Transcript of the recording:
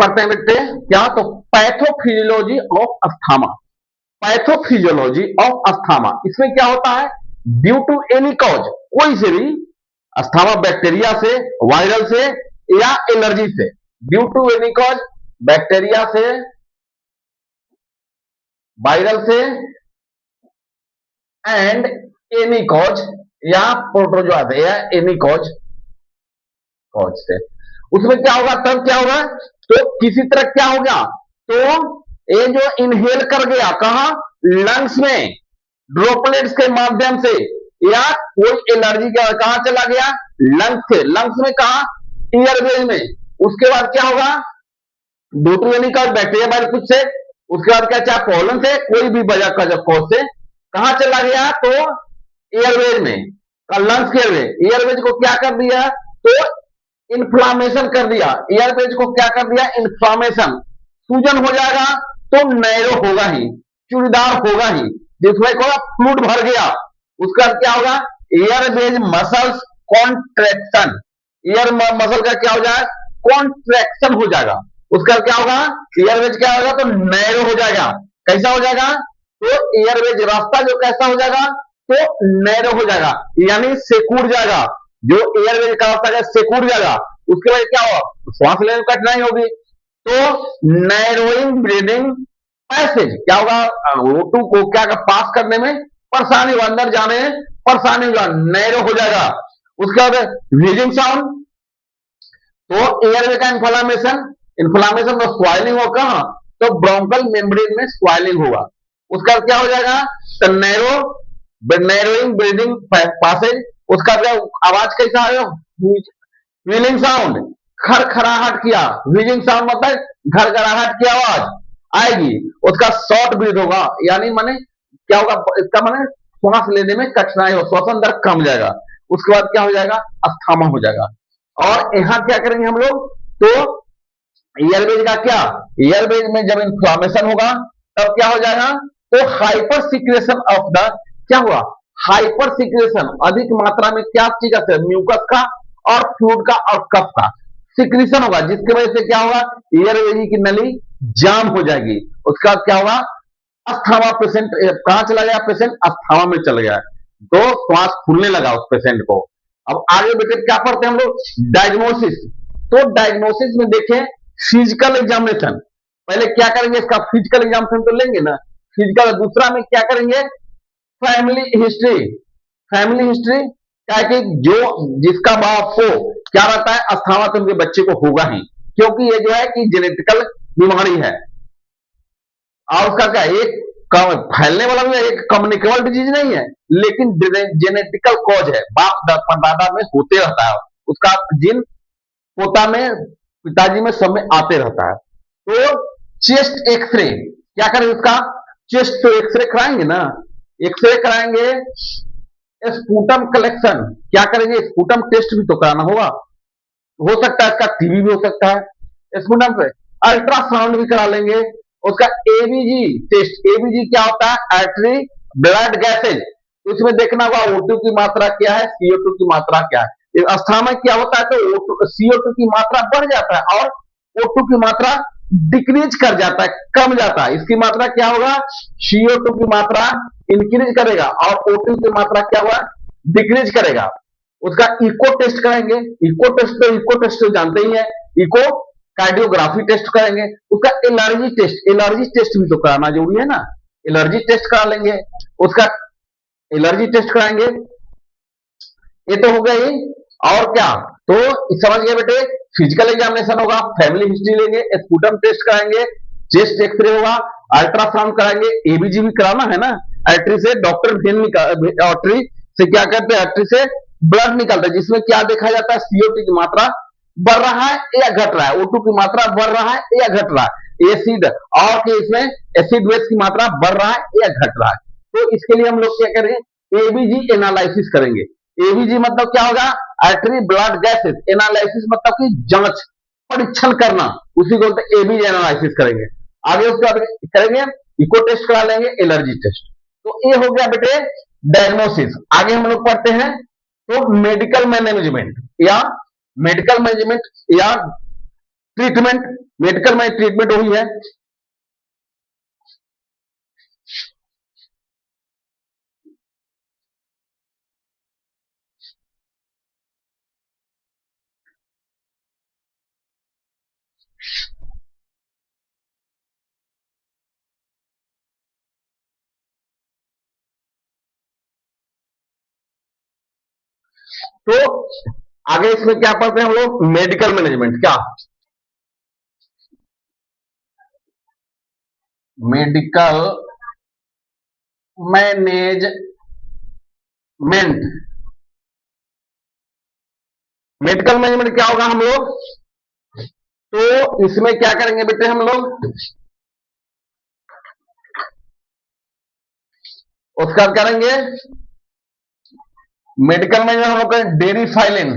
पढ़ते हैं बेटे क्या, तो pathophysiology of asthma. Pathophysiology of asthma, इसमें क्या होता है, ड्यू टू एनी कॉज, कोई से भी, अस्थमा बैक्टीरिया से, वायरल से या एलर्जी से, due to any cause, bacteria से, वायरल से एंड एनी कॉज, या प्रोटोजोआ से, या एनी कॉज से, उसमें क्या होगा, तब क्या होगा, तो किसी तरह क्या हो गया, तो ये जो इनहेल कर गया कहा, लंग्स में, ड्रॉपलेट्स के माध्यम से, या कोई एलर्जी का कहां चला गया, लंग्स से, लंग्स में कहा, एयरवेज में, उसके बाद क्या होगा, due to any cause, bacteria virus कुछ से, उसके बाद क्या, चाहे पॉलन से, कोई भी वजह का जब कॉज से कहां चला गया, तो एयरवेज में, लंग्स के एयरवेज को क्या कर दिया, तो इन्फ्लामेशन कर दिया, एयरवेज को क्या कर दिया, इन्फ्लामेशन, सूजन हो जाएगा, तो नैरो होगा ही, चूड़ीदार होगा ही, जिसमें को फ्लूइड भर गया, उसका क्या होगा, Airways muscles contraction, air muscle का क्या हो जाएगा, कॉन्ट्रैक्शन हो जाएगा, उसका क्या होगा, एयरवेज क्या होगा, तो नैरो हो जाएगा, कैसा हो जाएगा, तो एयरवेज रास्ता जो कैसा हो जाएगा, तो नैरो हो जाएगा, यानी सिकुड़ जाएगा, जो एयरवेज का रास्ता है सिकुड़ जाएगा, उसके बाद क्या होगा, श्वास लेने में कठिनाई होगी, तो नैरोइंग ब्रीदिंग पैसेज क्या होगा, O2 को क्या पास करने में परेशानी होगा, अंदर जाने में परेशानी होगा, नैरो हो जाएगा, उसके बाद व्हीजिंग साउंड, तो एयरवे का इन्फ्लामेशन, इन्फ्लामेशन में स्वेलिंग हो कहां, तो ब्रोंकल मेम्ब्रेन में स्वेलिंग होगा, उसका क्या हो जाएगा, तो नैरोइंग ब्रीदिंग पैसेज, उसका क्या आवाज कैसा आएगा, व्हीलिंग साउंड, खरखराहट किया, व्हीजिंग साउंड मतलब घरघराहट की आवाज आएगी, उसका शॉर्ट ब्रीथ होगा, यानी माने क्या होगा, इसका माने श्वास लेने में कठिनाई हो, श्वसन दर कम जाएगा, उसके बाद क्या हो जाएगा, अस्थमा हो जाएगा, और यहां क्या करेंगे हम लोग, तो एयरवेज का क्या, एयरवेज में जब इन्फ्लामेशन होगा तब क्या हो जाएगा, तो हाइपर सिक्रेशन ऑफ द, क्या हुआ, हाइपर सिक्रेशन, अधिक मात्रा में क्या चीज का, म्यूकस का और फ्लूइड का और कफ का सिक्रेशन होगा, जिसकी वजह से क्या होगा, एयरवेज की नली जाम हो जाएगी, उसका क्या होगा, अस्थमा पेशेंट कहां चला गया, पेशेंट अस्थमा में चल गया, तो श्वास फूलने लगा उस पेशेंट को। अब आगे बेटे क्या पढ़ते हैं हम लोग, डायग्नोसिस, तो डायग्नोसिस में देखें फिजिकल एग्जामिनेशन, पहले क्या करेंगे, इसका फिजिकल एग्जामिनेशन तो लेंगे ना, फिजिकल, दूसरा में क्या करेंगे, फैमिली हिस्ट्री, फैमिली हिस्ट्री क्या कि जो जिसका बाप को क्या रहता है, अस्थमा, तो उनके बच्चे को होगा ही, क्योंकि ये जो है कि जेनेटिकल बीमारी है, और उसका क्या, एक फैलने वाला भी है, एक कम्युनिकेबल डिजीज नहीं है, लेकिन जेनेटिकल कॉज है, बाप परदादा में होते रहता है, उसका जिन पोता में, पिताजी में, सब में आते रहता है। तो चेस्ट एक्सरे क्या करेंगे, उसका चेस्ट तो एक्सरे कराएंगे ना, एक्सरे कराएंगे, स्पूटम कलेक्शन क्या करेंगे, स्पूटम टेस्ट भी तो कराना होगा, हो सकता है इसका टीबी भी हो सकता है, स्पूटम पे अल्ट्रासाउंड भी करा लेंगे, उसका एबीजी टेस्ट, एबीजी क्या होता है, आर्टरी ब्लड गैसेज, उसमें देखना होगा O2 की मात्रा क्या है, CO2 की मात्रा क्या है, अस्थमा में क्या होता है, तो CO2 की मात्रा बढ़ जाता है और O2 की मात्रा डिक्रीज कर जाता है, कम जाता है, इसकी मात्रा क्या होगा, CO2 की मात्रा इंक्रीज करेगा और O2 की मात्रा क्या होगा, डिक्रीज करेगा, उसका इको टेस्ट कराएंगे, इको टेस्ट तो जानते ही है, इको कार्डियोग्राफी टेस्ट करेंगे, उसका एलर्जी टेस्ट भी तो कराना जरूरी है ना, एलर्जी टेस्ट करा लेंगे, उसका एलर्जी टेस्ट कराएंगे, ये तो हो गई, और क्या, तो समझ गए बेटे, फिजिकल एग्जामिनेशन होगा, फैमिली हिस्ट्री लेंगे, स्पूटम टेस्ट कराएंगे, चेस्ट एक्सरे होगा, अल्ट्रासाउंड कराएंगे, एबीजी भी कराना है ना, आर्टरी से डॉक्टर आर्टरी से क्या करते हैं, आर्टरी से ब्लड निकलता है, जिसमें क्या देखा जाता है, CO2 की मात्रा बढ़ रहा है या घट रहा है, O2 की मात्रा बढ़ रहा है या घट रहा है, एसिड और कि इसमें एसिड बेस की मात्रा बढ़ रहा है या घट रहा है, तो इसके लिए हम लोग क्या करेंगे, एबीजी एनालिसिस करेंगे, एबीजी मतलब क्या होगा, आर्टरी ब्लड गैसेस, एनालिसिस मतलब कि जांच, परीक्षण करना, उसी को बोलते हैं एबीजी एनालिसिस करेंगे, आगे उसके बाद करेंगे इको टेस्ट करा लेंगे, एलर्जी टेस्ट, तो ये हो गया बेटे डायग्नोसिस। आगे हम लोग पढ़ते हैं तो मेडिकल मैनेजमेंट या ट्रीटमेंट मेडिकल में ट्रीटमेंट वही है। तो आगे इसमें क्या पढ़ते हैं हम लोग, मेडिकल मैनेजमेंट। क्या मेडिकल मैनेजमेंट। मेडिकल मैनेजमेंट क्या होगा हम लोग, तो इसमें क्या करेंगे बेटे हम लोग, उसका करेंगे मेडिकल मैनेजमेंट हम लोग करेंगे डेरी फाइलिंग।